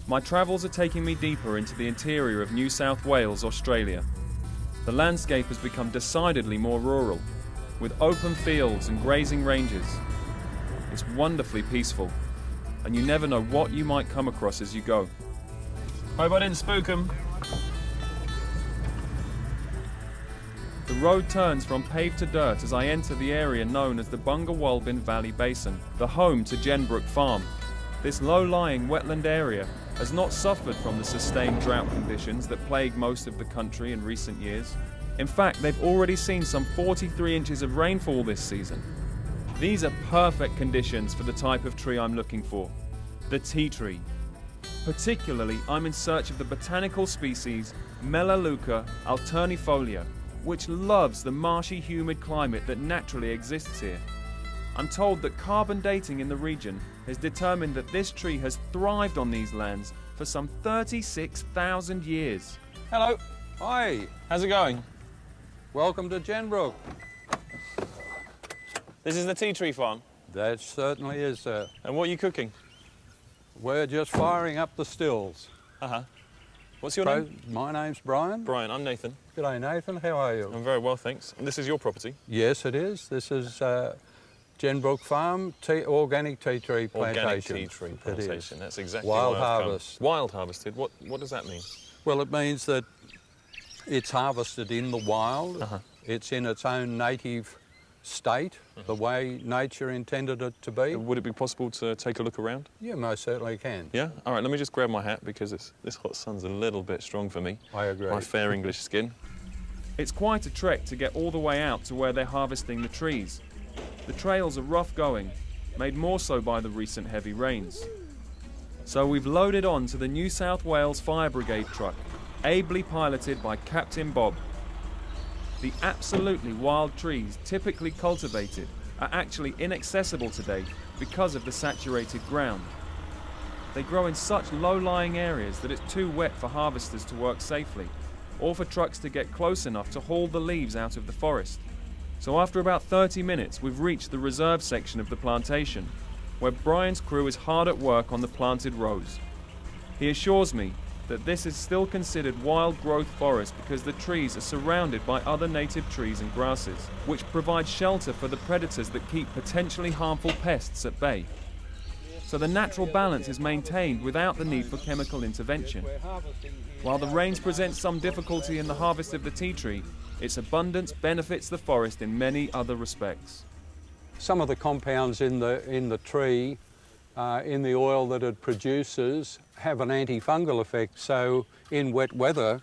My travels are taking me deeper into the interior of New South Wales, Australia. The landscape has become decidedly more rural, with open fields and grazing ranges. It's wonderfully peaceful, and you never know what you might come across as you go. Hope I didn't spook 'em. The road turns from paved to dirt as I enter the area known as the Bungawalbyn Valley Basin, the home to Jenbrook Farm. This low-lying wetland area has not suffered from the sustained drought conditions that plague most of the country in recent years. In fact, they've already seen some 43 inches of rainfall this season. These are perfect conditions for the type of tree I'm looking for, the tea tree. Particularly, I'm in search of the botanical species Melaleuca alternafolia, which loves the marshy, humid climate that naturally exists here. I'm told that carbon dating in the region has determined that this tree has thrived on these lands for some 36,000 years. Hello. Hi, How's it going? welcome to Jenbrook. This is the tea tree farm. That certainly is, sir. And what are you cooking? We're just firing up the stills. Uh-huh. What's your name? My name's Brian. Brian, I'm Nathan. G'day, Nathan. How are you? I'm very well, thanks. And this is your property? Yes, it is. This is Jenbrook Farm, organic tea tree plantation. Organic tea tree It is. plantation. That's exactly Wild why I've come. harvest. Wild harvested. What does that mean? Well, it means that it's harvested in the wild. Uh-huh. It's in its own native state, the way nature intended it to be. Would it be possible to take a look around? You most certainly can. Yeah? All right, let me just grab my hat because this hot sun's a little bit strong for me. I agree. My fair English skin. It's quite a trek to get all the way out to where they're harvesting the trees. The trails are rough going, made more so by the recent heavy rains. So we've loaded on to the New South Wales Fire Brigade truck, ably piloted by Captain Bob. The absolutely wild trees typically cultivated are actually inaccessible today because of the saturated ground. They grow in such low-lying areas that it's too wet for harvesters to work safely, or for trucks to get close enough to haul the leaves out of the forest. So after about 30 minutes, we've reached the reserve section of the plantation, where Brian's crew is hard at work on the planted rows. He assures me that this is still considered wild growth forest because the trees are surrounded by other native trees and grasses, which provide shelter for the predators that keep potentially harmful pests at bay. So the natural balance is maintained without the need for chemical intervention. While the rains present some difficulty in the harvest of the tea tree, its abundance benefits the forest in many other respects. Some of the compounds in the tree, in the oil that it produces, have an antifungal effect. So in wet weather,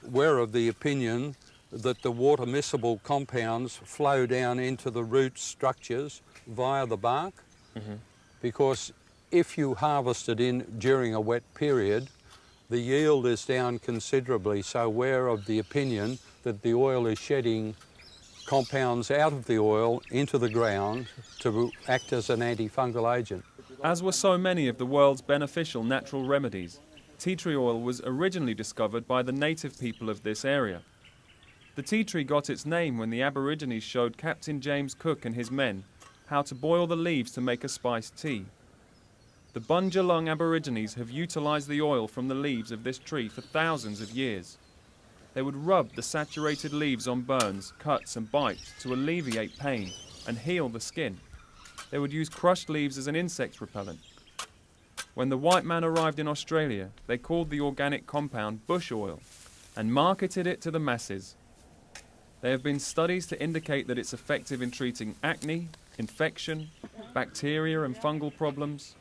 we're of the opinion that the water miscible compounds flow down into the root structures via the bark. Mm-hmm. Because if you harvest it during a wet period, the yield is down considerably. So we're of the opinion that the oil is shedding compounds out of the oil into the ground to act as an antifungal agent. As were so many of the world's beneficial natural remedies, tea tree oil was originally discovered by the native people of this area. The tea tree got its name when the Aborigines showed Captain James Cook and his men how to boil the leaves to make a spiced tea. The Bundjalung Aborigines have utilised the oil from the leaves of this tree for thousands of years. They would rub the saturated leaves on burns, cuts and bites to alleviate pain and heal the skin. They would use crushed leaves as an insect repellent. When the white man arrived in Australia, they called the organic compound bush oil and marketed it to the masses. There have been studies to indicate that it's effective in treating acne, infection, bacteria and fungal problems.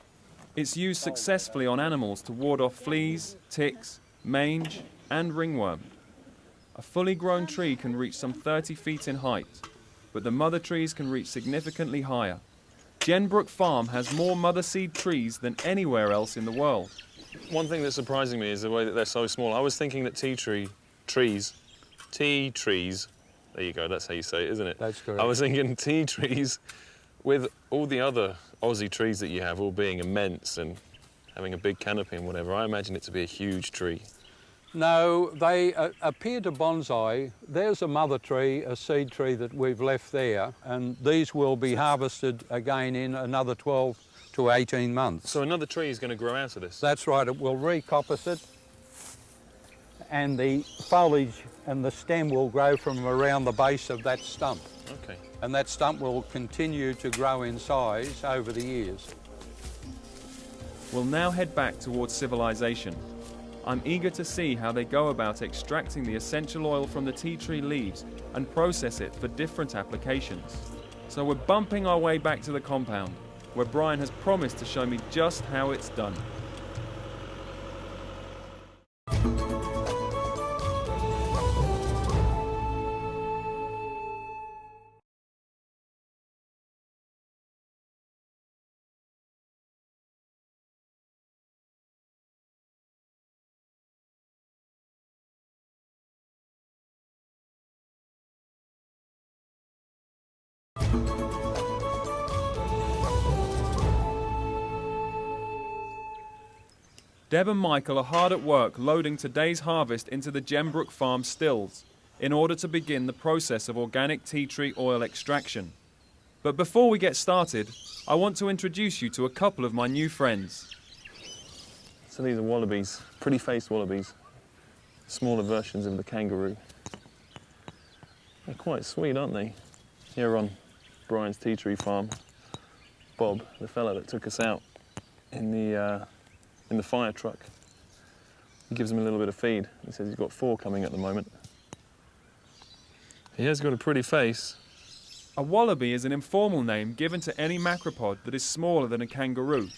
It's used successfully on animals to ward off fleas, ticks, mange and ringworm. A fully grown tree can reach some 30 feet in height, but the mother trees can reach significantly higher. Jenbrook Farm has more mother seed trees than anywhere else in the world. One thing that's surprising me is the way that they're so small. I was thinking that tea trees, there you go, that's how you say it, isn't it? That's correct. I was thinking tea trees with all the other Aussie trees that you have all being immense and having a big canopy and whatever. I imagine it to be a huge tree. No, they appear to bonsai. There's a mother tree, a seed tree that we've left there, and these will be harvested again in another 12 to 18 months. So another tree is going to grow out of this? That's right, it will recoppice it, and the foliage and the stem will grow from around the base of that stump. Okay. And that stump will continue to grow in size over the years. We'll now head back towards civilization. I'm eager to see how they go about extracting the essential oil from the tea tree leaves and process it for different applications. So we're bumping our way back to the compound, where Bryan has promised to show me just how it's done. Deb and Michael are hard at work loading today's harvest into the Gembrook Farm stills in order to begin the process of organic tea tree oil extraction. But before we get started, I want to introduce you to a couple of my new friends. So these are wallabies, pretty-faced wallabies, smaller versions of the kangaroo. They're quite sweet, aren't they? Here on Bryan's tea tree farm, Bob, the fella that took us out in the fire truck, he gives them a little bit of feed. He says he's got 4 coming at the moment. He has got a pretty face. A wallaby is an informal name given to any macropod that is smaller than a kangaroo.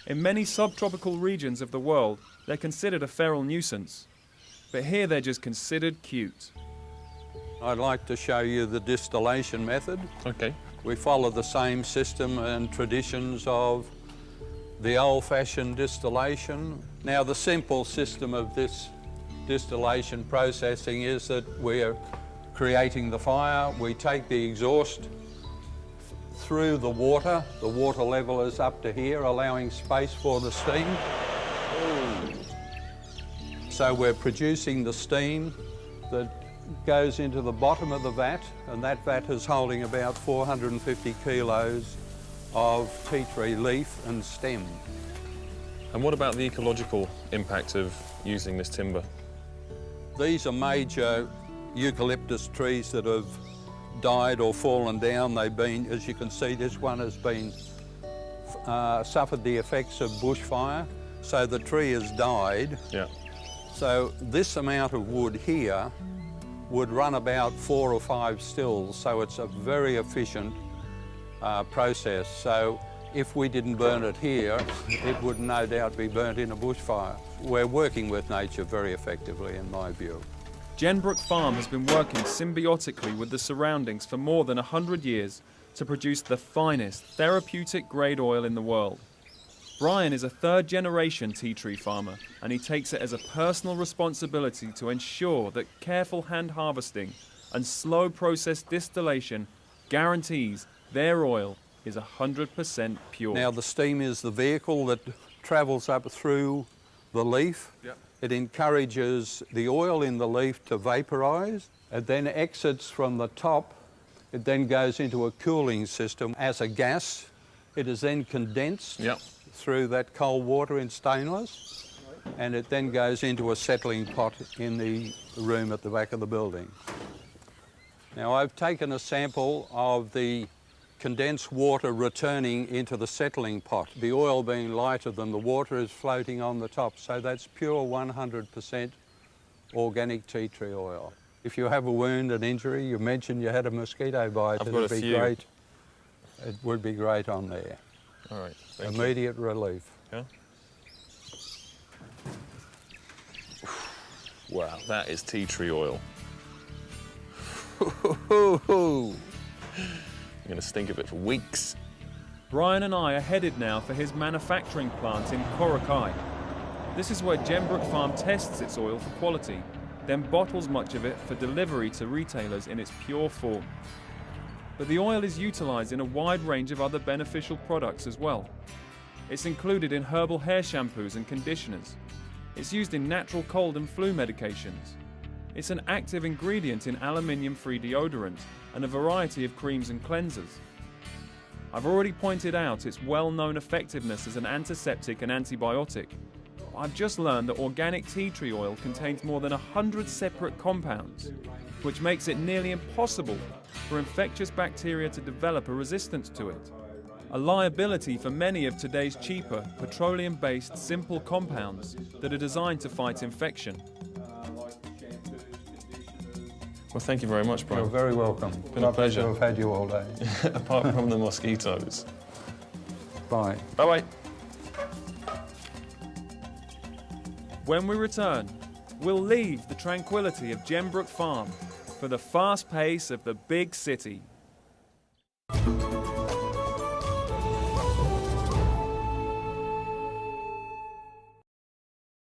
In many subtropical regions of the world, they're considered a feral nuisance. But here they're just considered cute. I'd like to show you the distillation method. Okay. We follow the same system and traditions of the old-fashioned distillation. Now, the simple system of this distillation processing is that we're creating the fire. We take the exhaust through the water. The water level is up to here, allowing space for the steam. So we're producing the steam that goes into the bottom of the vat, and that vat is holding about 450 kilos of tea tree leaf and stem. And what about the ecological impact of using this timber? These are major eucalyptus trees that have died or fallen down. They've been, as you can see, this one has been suffered the effects of bushfire, so the tree has died. Yeah. So this amount of wood here would run about 4 or 5 stills, so it's a very efficient process. So if we didn't burn it here, it would no doubt be burnt in a bushfire. We're working with nature very effectively, in my view. Gembrook Farm has been working symbiotically with the surroundings for more than 100 years to produce the finest therapeutic grade oil in the world. Bryan is a 3rd-generation tea tree farmer, and he takes it as a personal responsibility to ensure that careful hand harvesting and slow process distillation guarantees their oil is 100% pure. Now, the steam is the vehicle that travels up through the leaf. Yep. It encourages the oil in the leaf to vaporise. It then exits from the top. It then goes into a cooling system as a gas. It is then condensed through that cold water in stainless, and it then goes into a settling pot in the room at the back of the building. Now, I've taken a sample of the condensed water returning into the settling pot. The oil being lighter than the water is floating on the top, so that's pure 100% organic tea tree oil. If you have a wound, an injury, you mentioned you had a mosquito bite, I've got a few. Great. It would be great on there. All right, thank Immediate relief. Yeah. Wow, that is tea tree oil. I'm going to stink of it for weeks. Bryan and I are headed now for his manufacturing plant in Korakai. This is where Gembrook Farm tests its oil for quality, then bottles much of it for delivery to retailers in its pure form. But the oil is utilised in a wide range of other beneficial products as well. It's included in herbal hair shampoos and conditioners, It's used in natural cold and flu medications. It's an active ingredient in aluminium-free deodorant and a variety of creams and cleansers. I've already pointed out its well-known effectiveness as an antiseptic and antibiotic. I've just learned that organic tea tree oil contains more than 100 separate compounds, which makes it nearly impossible for infectious bacteria to develop a resistance to it. A liability for many of today's cheaper, petroleum-based simple compounds that are designed to fight infection. Well, thank you very much, Bryan. You're very welcome. Been a pleasure. To have had you all day. Apart from the mosquitoes. Bye. Bye-bye. When we return, we'll leave the tranquility of Gembrook Farm for the fast pace of the big city.